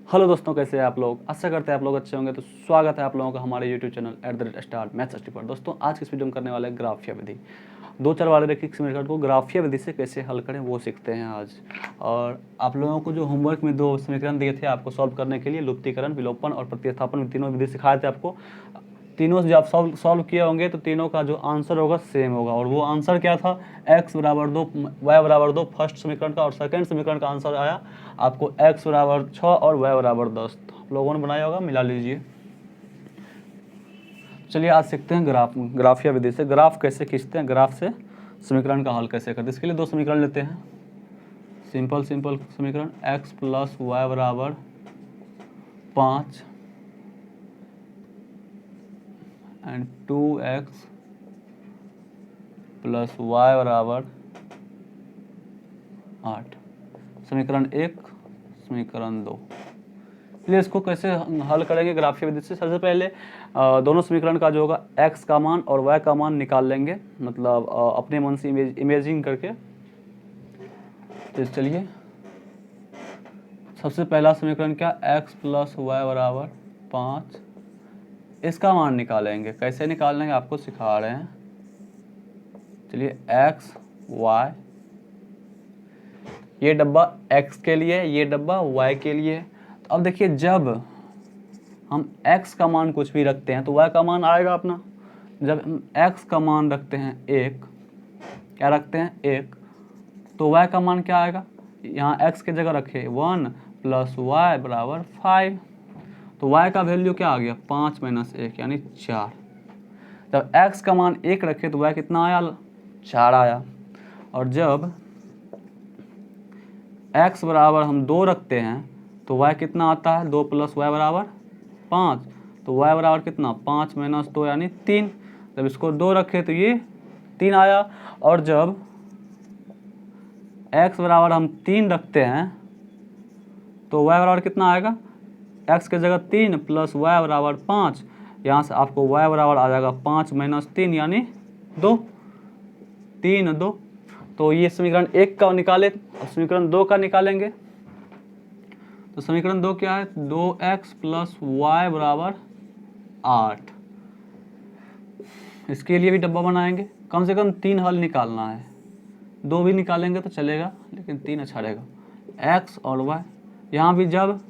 Hello दोस्तों, कैसे हैं आप लोग। आशा करते हैं आप लोग अच्छे होंगे। तो स्वागत है आप लोगों का हमारे YouTube channel @star maths study पर। दोस्तों आज की इस वीडियो में करने वाले हैं ग्राफिया विधि। 2-4 वाले रैखिक समीकरण को ग्राफिया विधि से कैसे हल करें वो सीखते हैं आज। और आप लोगों को जो होमवर्क में 2 समीकरण दिए थे आपको सॉल्व करने के लिए, लुप्तीकरण, विलोपन और प्रतिस्थापन, तीनों विधि सिखाए थे आपको। तीनों से जब आप सॉल्व किए होंगे तो तीनों का जो आंसर होगा सेम होगा। और वो आंसर क्या था, x बराबर 2 y बराबर 2 फर्स्ट समीकरण का, और सेकंड समीकरण का आंसर आया आपको x बराबर 6 और y बराबर 10। तो आप लोगों ने बनाया होगा, मिला लीजिए। चलिए आज सीखते हैं ग्राफिया विधि से ग्राफ कैसे खींचते हैं, ग्राफ से समीकरण का हल कैसे करते हैं। इसके लिए 2 समीकरण लेते हैं। सिंपल समीकरण x प्लस वाई बराबर 5 एंड 2x प्लस वाई बराबर 8। समीकरण 1, समीकरण 2। इसलिए इसको कैसे हल करेंगे ग्राफिया विधि से। सबसे पहले दोनों समीकरण का जो होगा x का मान और y का मान निकाल लेंगे, मतलब अपने मन से इमेजिंग करके। तो चलिए सबसे पहला समीकरण क्या, x प्लस वाई बराबर 5, इसका मान निकालेंगे। कैसे निकालेंगे आपको सिखा रहे हैं। चलिए x y, ये डब्बा x के लिए, ये डब्बा y के लिए। तो अब देखिए जब हम x का मान कुछ भी रखते हैं तो y का मान आएगा अपना। जब हम x का मान रखते हैं 1, क्या रखते हैं 1, तो y का मान क्या आएगा, यहाँ x के जगह रखे 1 प्लस वाई बराबर 5। तो y का वैल्यू क्या आ गया, 5 माइनस 1 यानी 4। जब x का मान 1 रखे तो y कितना आया, 4 आया। और जब x बराबर हम 2 रखते हैं तो y कितना आता है, 2 प्लस वाई बराबर 5। तो y बराबर कितना, 5 माइनस 2 यानी 3। जब इसको 2 रखे तो ये 3 आया। और जब x बराबर हम 3 रखते हैं तो y बराबर कितना आएगा, x के जगह 3 प्लस वाई बराबर 5। यहाँ से आपको y बराबर आ जाएगा 5 माइनस 3 यानी 2, 3 2। तो ये समीकरण 1 का निकाले। अब समीकरण 2 का निकालेंगे। तो समीकरण 2 क्या है, 2x प्लस वाई बराबर 8। इसके लिए भी डब्बा बनाएंगे। कम से कम 3 हल निकालना है। 2 भी निकालेंगे तो चलेगा, लेकिन 3 अच्छा रहेगा। x और y, यहाँ भी जब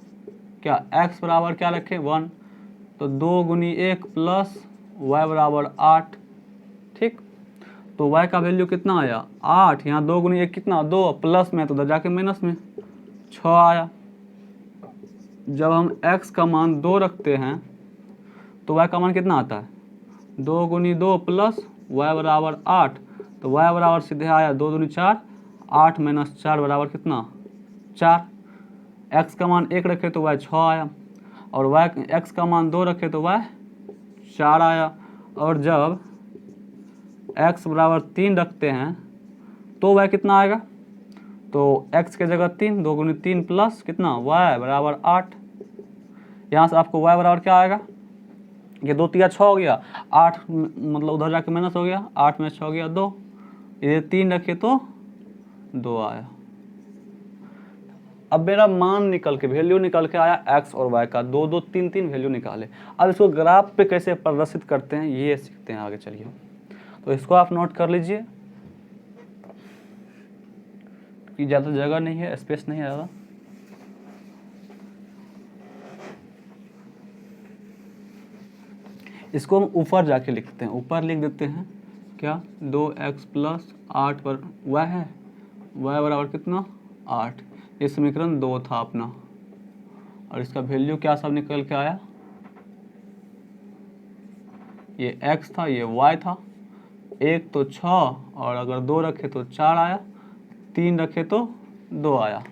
क्या x बराबर क्या रखें 1, तो 2 गुनी 1 प्लस y बराबर 8। ठीक, तो y का वैल्यू कितना आया 8। यहाँ 2 गुनी 1 कितना, 2, प्लस में तो उधर जाके माइनस में 6 आया। जब हम x का मान 2 रखते हैं तो y का मान कितना आता है, 2 गुनी 2 प्लस y बराबर 8। तो y बराबर सीधे आया 2 दूनी 4, 8 माइनस 4 बराबर कितना 4। x का मान 1 रखे तो y 6 आया। और x का मान 2 रखे तो y 4 आया। और जब x बराबर 3 रखते हैं तो y कितना आएगा, तो x के जगह 3, 2 गुनी 3 प्लस कितना y बराबर 8। यहाँ से आपको y बराबर क्या आएगा, ये 2 तिया 6 हो गया, 8 मतलब उधर जाके माइनस हो गया, 8 में 6 हो गया 2, ये 3 रखे तो 2 आया। अब मेरा मान निकल के, वैल्यू निकल के आया x और y का, 2 2 3 3 वैल्यू निकाले। अब इसको ग्राफ पे कैसे प्रदर्शित करते हैं ये सीखते हैं आगे। चलिए तो इसको आप नोट कर लीजिए कि ज़्यादा जगह नहीं है, स्पेस नहीं है ज़्यादा। इसको हम ऊपर जाके लिखते हैं, ऊपर लिख देते हैं क्या, 2x प्लस 8 पर y है, y बराबर कितना 8। ये समीकरण 2 था अपना। और इसका वैल्यू क्या सब निकल के आया, ये x था, ये y था। 1 तो 6, और अगर 2 रखे तो 4 आया, 3 रखे तो 2 आया।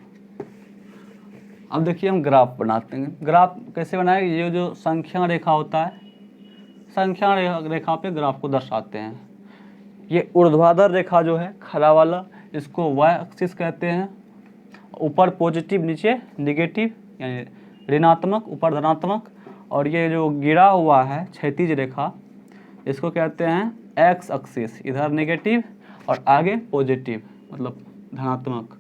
अब देखिए हम ग्राफ बनाते हैं। ग्राफ कैसे बनाएंगे, ये जो संख्या रेखा होता है, संख्या रेखा पे ग्राफ को दर्शाते हैं। ये ऊर्ध्वाधर रेखा जो है खड़ा वाला, इसको y एक्सिस कहते हैं। ऊपर पॉजिटिव, नीचे निगेटिव यानी ऋणात्मक, ऊपर धनात्मक। और ये जो गिरा हुआ है क्षैतिज रेखा, इसको कहते हैं x एक्सिस, इधर नेगेटिव और आगे पॉजिटिव मतलब धनात्मक,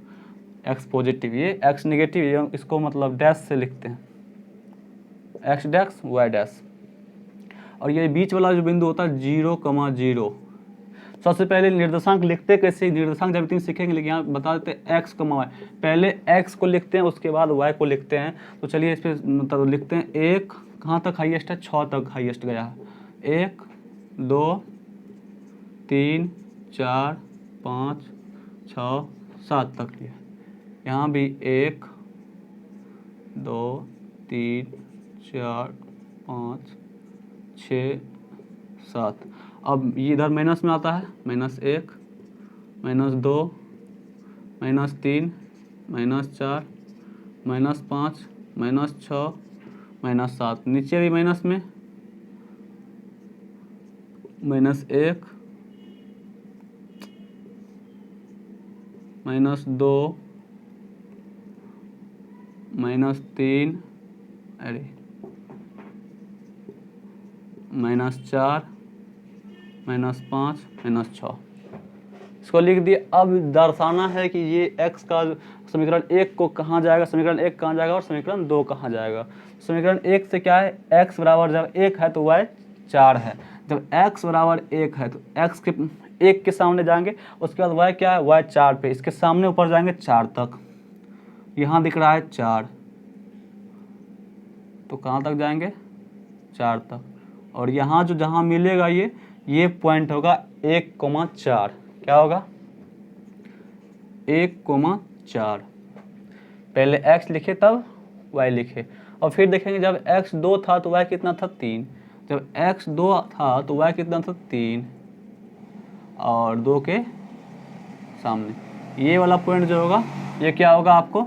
x पॉजिटिव, ये x नेगेटिव, इसको मतलब डैश से लिखते हैं। X dash Y dash. और ये बीच वाला जो बिंदु होता है 0,0। सबसे पहले निर्देशांक लिखते कैसे, निर्देशांक जब 3 सीखेंगे, लेकिन यहाँ बता देते हैं एक्स कमा वाई। पहले एक्स को लिखते हैं, उसके बाद वाई को लिखते हैं। तो चलिए इस पर मतलब लिखते हैं। एक कहाँ तक हाईएस्ट है, 6 तक हाईएस्ट गया है। 1 2 3 4 5 6 7 तक लिया। यहाँ भी 1 2 3 4 5 6 7। अब ये इधर माइनस में आता है, -1 -2 -3 -4 -5 -6 -7। नीचे भी माइनस में -1 -2 -3 अरे -4 -5 -6। इसको लिख दिए। अब दर्शाना है कि ये x का समीकरण 1 को कहाँ जाएगा, समीकरण 1 कहाँ जाएगा और समीकरण 2 कहाँ जाएगा। समीकरण 1 से क्या है, x बराबर जब 1 है तो y 4 है। जब x बराबर 1 है तो x के 1 के सामने जाएंगे, उसके बाद y क्या है, y 4 पे, इसके सामने ऊपर जाएंगे 4 तक। यहाँ दिख रहा है 4, तो कहाँ तक जाएंगे, 4 तक। और यहाँ जो जहाँ मिलेगा ये पॉइंट होगा 1,4। क्या होगा, 1,4। पहले x लिखे तब y लिखे। और फिर देखेंगे जब x 2 था तो y कितना था, 3। जब x 2 था तो y कितना था, 3। और 2 के सामने ये वाला पॉइंट जो होगा ये क्या होगा आपको,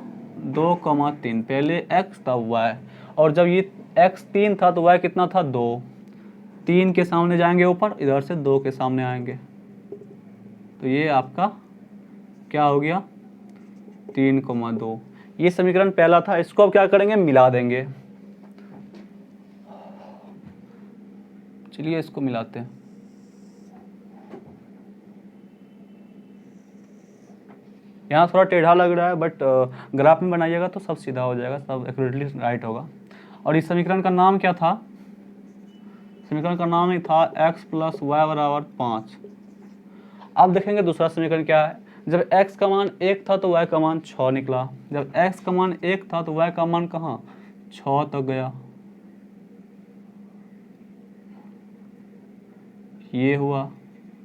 2,3। पहले x तब y। और जब ये x 3 था तो y कितना था, 2। 3 के सामने जाएंगे ऊपर, इधर से 2 के सामने आएंगे, तो ये आपका क्या हो गया, 3,2। ये समीकरण पहला था। इसको अब क्या करेंगे, मिला देंगे। चलिए इसको मिलाते हैं। यहाँ थोड़ा टेढ़ा लग रहा है, बट ग्राफ में बनाइएगा तो सब सीधा हो जाएगा, सब एक्यूरेटली राइट होगा। और इस समीकरण का नाम क्या था, समीकरण का नाम ही था x + y = 5। अब देखेंगे दूसरा समीकरण क्या है। जब x का मान 1 था तो y का मान 6 निकला। जब x का मान 1 था तो y का मान कहाँ, 6 तक गया। ये हुआ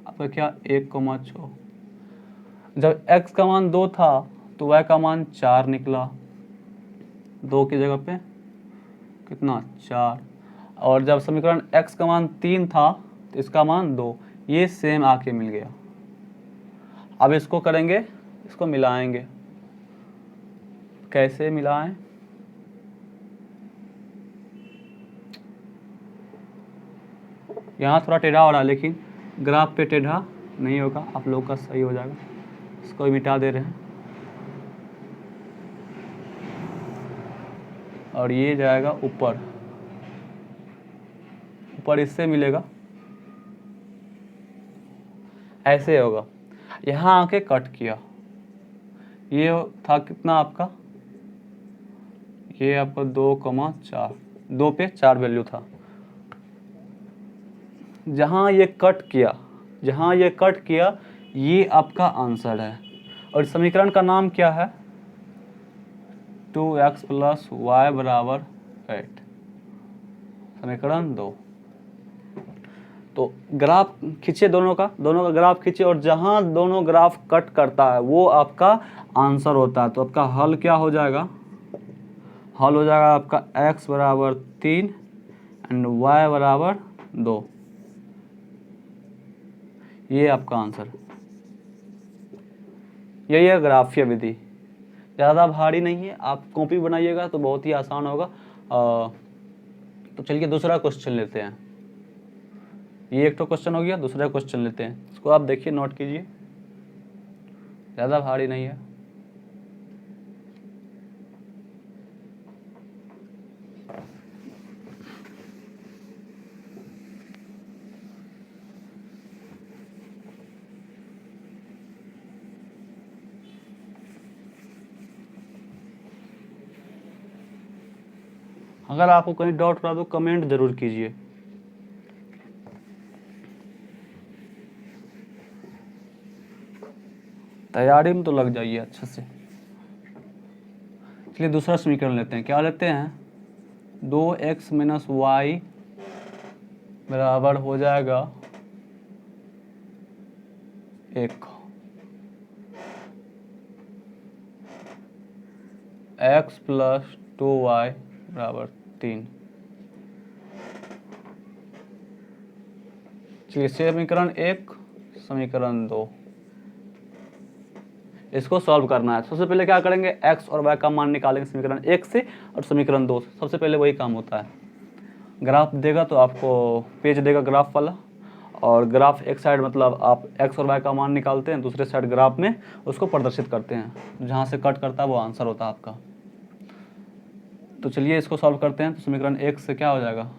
आपका क्या, 1,6। जब x का मान 2 था तो y का मान 4 निकला। 2 की जगह पे कितना, 4। और जब समीकरण x का मान 3 था तो इसका मान 2। ये सेम आके मिल गया। अब इसको करेंगे, इसको मिलाएंगे। कैसे मिलाएं, यहाँ थोड़ा टेढ़ा हो रहा है, लेकिन ग्राफ पे टेढ़ा नहीं होगा, आप लोग का सही हो जाएगा। इसको मिटा दे रहे हैं और ये जाएगा ऊपर, ऊपर इससे मिलेगा, ऐसे होगा। यहाँ आके कट किया, ये था कितना आपका, ये आपका 2,4, 2 पे 4 वैल्यू था। जहाँ ये कट किया, जहाँ ये कट किया, ये आपका आंसर है। और समीकरण का नाम क्या है, 2x + y = 8, समीकरण 2। तो ग्राफ खींचे, दोनों का ग्राफ खींचे, और जहाँ दोनों ग्राफ कट करता है वो आपका आंसर होता है। तो आपका हल क्या हो जाएगा, हल हो जाएगा आपका x = 3 एंड y = 2। ये आपका आंसर, यही है ग्राफीय विधि। ज़्यादा भारी नहीं है, आप कॉपी बनाइएगा तो बहुत ही आसान होगा। तो चलिए दूसरा क्वेश्चन लेते हैं। ये एक तो क्वेश्चन हो गया, दूसरा क्वेश्चन लेते हैं। इसको आप देखिए, नोट कीजिए, ज़्यादा भारी नहीं है। अगर आपको कहीं डाउट रहा तो कमेंट जरूर कीजिए। तैयारी में तो लग जाइए अच्छे से। चलिए दूसरा समीकरण लेते हैं। क्या लेते हैं? 2x माइनस वाई बराबर हो जाएगा 1, x प्लस 2y बराबर 3। चलिए समीकरण 1, समीकरण 2, इसको सॉल्व करना है। सबसे पहले क्या करेंगे? x और y का मान निकालेंगे समीकरण 1 से और समीकरण 2 से। सबसे पहले वही काम होता है। ग्राफ देगा तो आपको पेज देगा ग्राफ वाला, और ग्राफ एक साइड मतलब आप x और y का मान निकालते हैं, दूसरे साइड ग्राफ में उसको प्रदर्शित करते हैं। जहाँ से कट करता है वो आंसर होता है आपका। तो चलिए इसको सॉल्व करते हैं। तो समीकरण 1 से क्या हो जाएगा?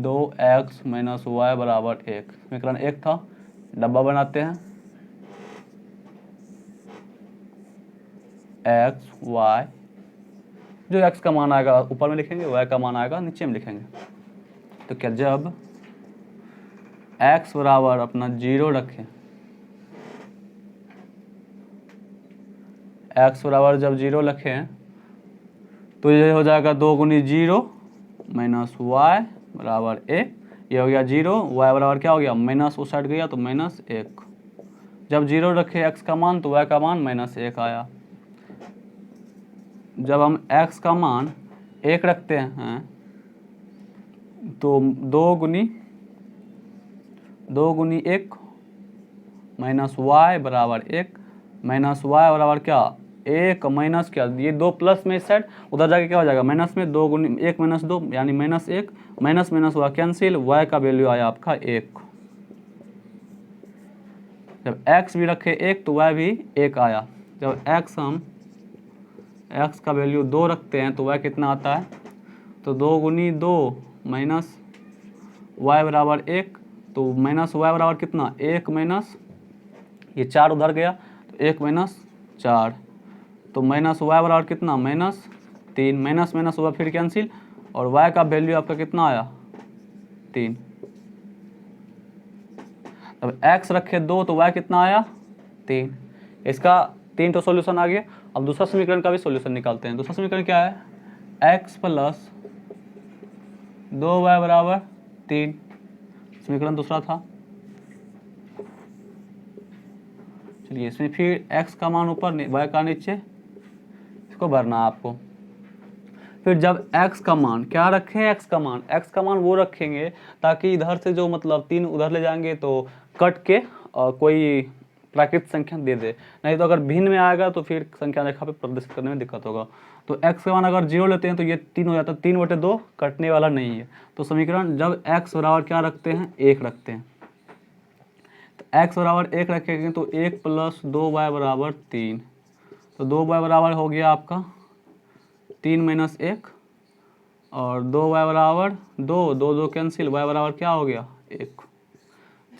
2x माइनस वाई बराबर 1। समीकरण 1 था, डब्बा बनाते हैं। x y, जो x का मान आएगा ऊपर में लिखेंगे, y का मान आएगा नीचे में लिखेंगे। तो क्या जब x बराबर अपना 0 रखें, x बराबर जब 0 रखें तो ये हो जाएगा 2 गुनी 0 माइनस वाई बराबर 1। ये हो गया 0, y बराबर क्या हो गया? माइनस उस साइड गया तो माइनस 1। जब 0 रखे x का मान तो y का मान माइनस 1 आया। जब हम x का मान 1 रखते हैं तो 2 गुनी 1 माइनस वाई बराबर 1। माइनस वाई बराबर क्या? 1 माइनस क्या? ये 2 प्लस में इस साइड, उधर जाके क्या हो जाएगा? माइनस में 2 गुनी 1 माइनस 2 यानी माइनस 1। माइनस माइनस हुआ कैंसिल, y का वैल्यू आया आपका 1। जब x भी रखे 1 तो y भी 1 आया। जब हम x का वैल्यू 2 रखते हैं तो y कितना आता है? तो 2 गुनी 2 माइनस y बराबर 1। तो माइनस y बराबर कितना? 1 माइनस, ये 4 उधर गया तो 1 माइनस 4। तो माइनस y बराबर कितना? माइनस 3। माइनस माइनस हुआ फिर कैंसिल, और y का वैल्यू आपका कितना आया? 3। अब x रखे 2 तो y कितना आया? 3। इसका 3 तो सॉल्यूशन आ गया। अब दूसरा समीकरण का भी सॉल्यूशन निकालते हैं। दूसरा समीकरण क्या है? x प्लस 2y बराबर 3। समीकरण दूसरा था। चलिए इसमें फिर x का मान ऊपर, y का नीचे, इसको भरना है आपको। फिर जब x का मान क्या रखें? x का मान वो रखेंगे ताकि इधर से जो मतलब 3 उधर ले जाएंगे तो कट के और कोई प्राकृतिक संख्या दे दे। नहीं तो अगर भिन्न में आएगा तो फिर संख्या रेखा पे प्रदर्शित करने में दिक्कत होगा। तो x का मान अगर 0 लेते हैं तो ये 3 हो जाता है। 3/2 कटने वाला नहीं है। तो समीकरण जब x बराबर क्या रखते हैं? 1 रखते हैं। तो x बराबर 1 रखेंगे तो 1 प्लस 2y बराबर 3। तो 2y बराबर हो गया आपका 3 माइनस 1, और 2y बराबर 2, 2 2 कैंसिल, y बराबर क्या हो गया? 1।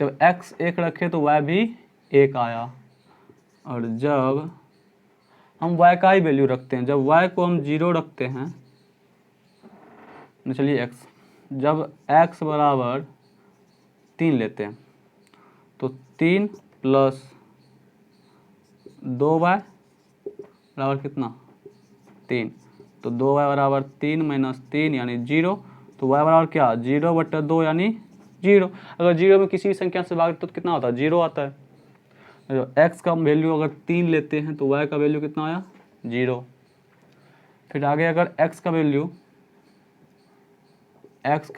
जब x 1 रखे तो y भी 1 आया। और जब हम y का ही वैल्यू रखते हैं, जब y को हम 0 रखते हैं, चलिए x, जब x बराबर 3 लेते हैं तो 3 प्लस 2y बराबर कितना? 3। तो 2y बराबर 3 माइनस 3 यानी 0। तो y बराबर क्या? 0/2 यानी 0। अगर 0 में किसी भी संख्या से भाग तो कितना होता है? 0 आता है। जो x का वैल्यू अगर 3 लेते हैं तो y का वैल्यू कितना आया? 0। फिर आगे अगर x का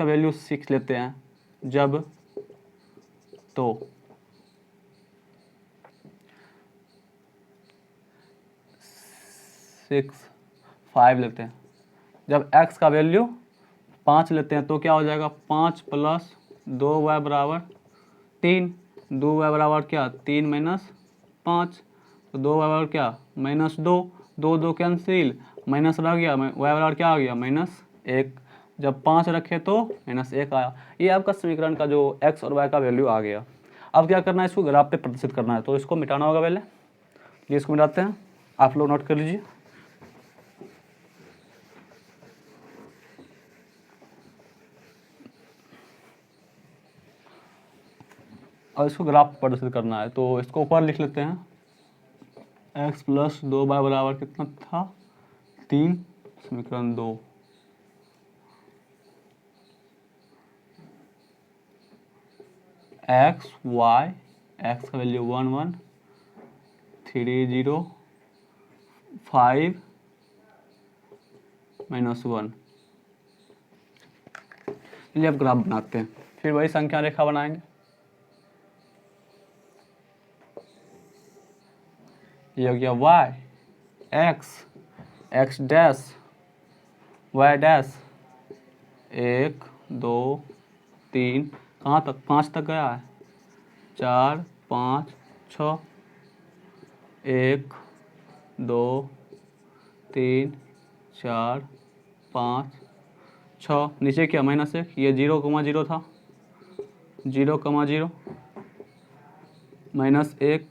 वैल्यू 6 लेते हैं जब, तो 5 लेते हैं। जब x का वैल्यू 5 लेते हैं तो क्या हो जाएगा? 5 प्लस 2y बराबर 3। 2y बराबर क्या? 3 माइनस 5। तो 2y बराबर क्या? माइनस 2, 2 2 कैंसिल, माइनस रह गया, y बराबर क्या आ गया? माइनस 1। जब 5 रखे तो माइनस 1 आया। ये आपका समीकरण का जो x और y का वैल्यू आ गया। अब क्या करना है? इसको ग्राफ पे प्रदर्शित करना है। तो इसको मिटाना होगा पहले। ये इसको मिटाते हैं, आप लोग नोट कर लीजिए। और इसको ग्राफ प्रदर्शित करना है, तो इसको ऊपर लिख लेते हैं। x प्लस 2y बराबर कितना था 3, समीकरण 2। x y, x का वैल्यू 1 1 3 0 5 -1। चलिए अब ग्राफ बनाते हैं, फिर वही संख्या रेखा बनाएंगे। ये हो गया y, x, x dash, y dash, 1 2 3, कहाँ तक 5 तक गया है, 4 5 6, 1 2 3 4 5 6, नीचे क्या -1, ये 0 0 था, 0 0 -1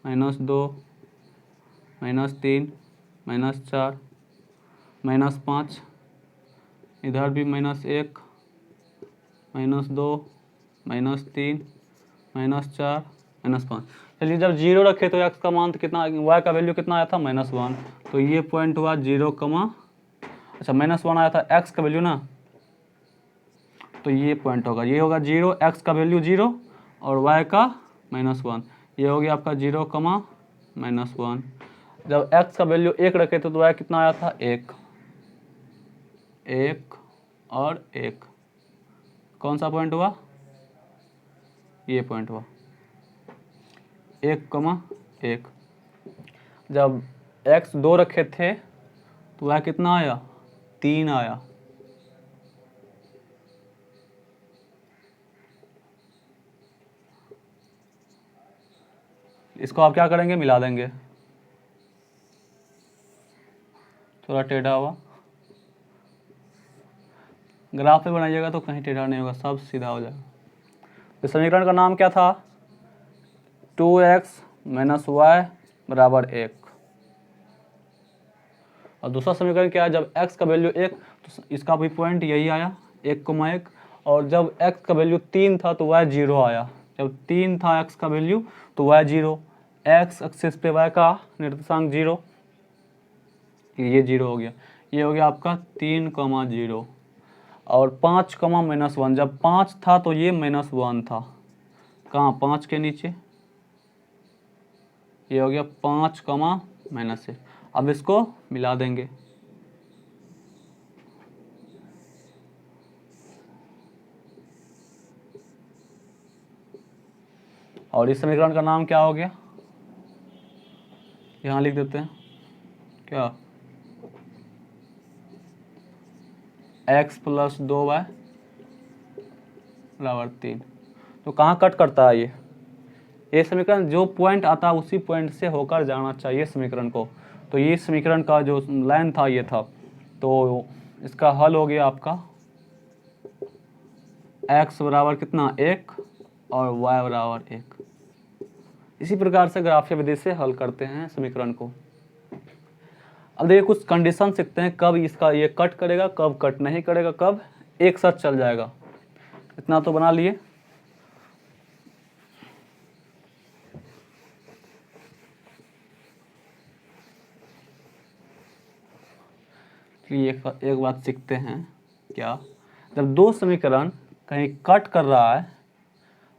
-2 -3 -4 -5, इधर भी -1 -2 -3 -4 -5। चलिए जब 0 रखे तो x का मान कितना, y का वैल्यू कितना आया था -1, तो ये पॉइंट हुआ 0, अच्छा -1 आया था x का वैल्यू ना, तो ये पॉइंट होगा, ये होगा 0, x का वैल्यू 0 और y का -1, ये हो गया आपका 0, -1। जब x का वैल्यू 1 रखे थे तो y कितना आया था 1 और 1, कौन सा पॉइंट हुआ, ये पॉइंट हुआ 1, 1। जब x 2 रखे थे तो y कितना आया 3 आया, इसको आप क्या करेंगे, मिला देंगे, थोड़ा टेढ़ा हुआ, ग्राफ पे बनाइएगा तो कहीं टेढ़ा नहीं होगा, सब सीधा हो जाएगा। तो समीकरण का नाम क्या था, 2x - y बराबर 1। और दूसरा समीकरण क्या है, जब x का वैल्यू 1 तो इसका भी पॉइंट यही आया 1, 1, और जब x का वैल्यू 3 था तो y 0 आया, जब 3 था x का वैल्यू तो y 0, x एक्सिस पे y का निर्देशांक 0, ये 0 हो गया, ये हो गया आपका 3, 0 और 5, -1, जब 5 था तो ये -1 था, कहाँ 5 के नीचे, ये हो गया 5, -1। अब इसको मिला देंगे, और इस समीकरण का नाम क्या हो गया, यहाँ लिख देते हैं क्या, x प्लस 2y बराबर 3। तो कहाँ कट करता है ये समीकरण, जो पॉइंट आता है उसी पॉइंट से होकर जाना चाहिए समीकरण को। तो ये समीकरण का जो लाइन था ये था, तो इसका हल हो गया आपका x बराबर कितना 1 और y बराबर 1। इसी प्रकार से ग्राफीय विधि से हल करते हैं समीकरण को। अब देखिए कुछ कंडीशन सीखते हैं, कब इसका ये कट करेगा, कब कट नहीं करेगा, कब एक साथ चल जाएगा। इतना तो बना लिए। एक बात सीखते हैं, क्या, जब दो समीकरण कहीं कट कर रहा है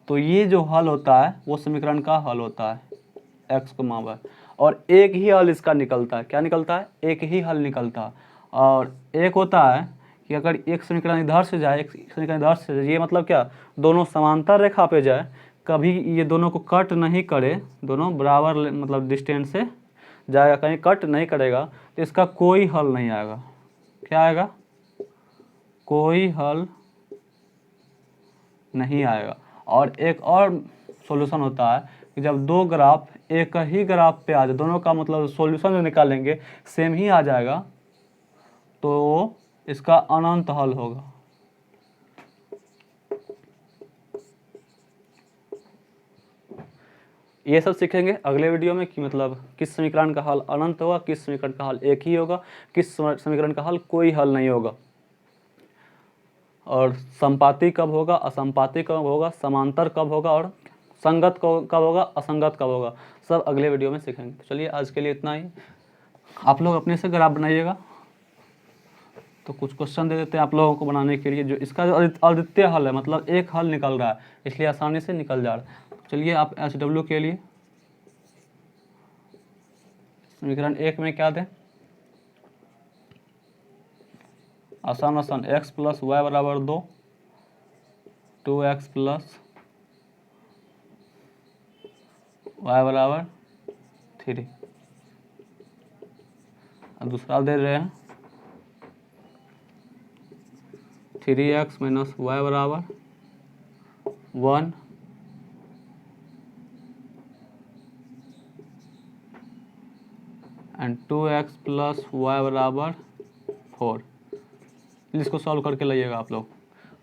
तो ये जो हल होता है वो समीकरण का हल होता है x, y, और एक ही हल इसका निकलता है। क्या निकलता है, एक ही हल निकलता है। और एक होता है कि अगर एक समीकरण इधर से जाए, एक समीकरण इधर से जाए, ये मतलब क्या, दोनों समांतर रेखा पे जाए, कभी ये दोनों को कट नहीं करे, दोनों बराबर मतलब डिस्टेंस से जाएगा, कहीं कट नहीं करेगा, तो इसका कोई हल नहीं आएगा। क्या आएगा, कोई हल नहीं आएगा। और एक और सॉल्यूशन होता है कि जब दो ग्राफ एक ही ग्राफ पे आ जाए, दोनों का मतलब सॉल्यूशन जो निकालेंगे सेम ही आ जाएगा, तो इसका अनंत हल होगा। ये सब सीखेंगे अगले वीडियो में कि मतलब किस समीकरण का हल अनंत होगा, किस समीकरण का हल एक ही होगा, किस समीकरण का हल कोई हल नहीं होगा। और संपाती कब होगा, असंपाती कब होगा, समांतर कब होगा और संगत कब होगा, असंगत कब होगा, सब अगले वीडियो में सीखेंगे। तो चलिए आज के लिए इतना ही। आप लोग अपने से ग्राफ बनाइएगा। तो कुछ क्वेश्चन दे देते हैं आप लोगों को बनाने के लिए, जो इसका जो अद्वितीय हल है, मतलब एक हल निकल रहा है, इसलिए आसानी से निकल जा रहा है। चलिए आप HW के लिए समीकरण 1 में क्या दें, आसान x प्लस वाई बराबर 2, 2x प्लस वाई बराबर 3, और दूसरा दे रहे हैं 3x माइनस वाई बराबर 1, एंड 2x प्लस वाई बराबर 4। इसको सॉल्व करके लाइएगा आप लोग।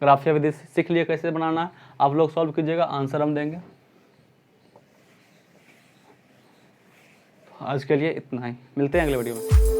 ग्राफिया विधि सीख लिए कैसे बनाना है, आप लोग सॉल्व कीजिएगा, आंसर हम देंगे। आज के लिए इतना ही, मिलते हैं अगले वीडियो में।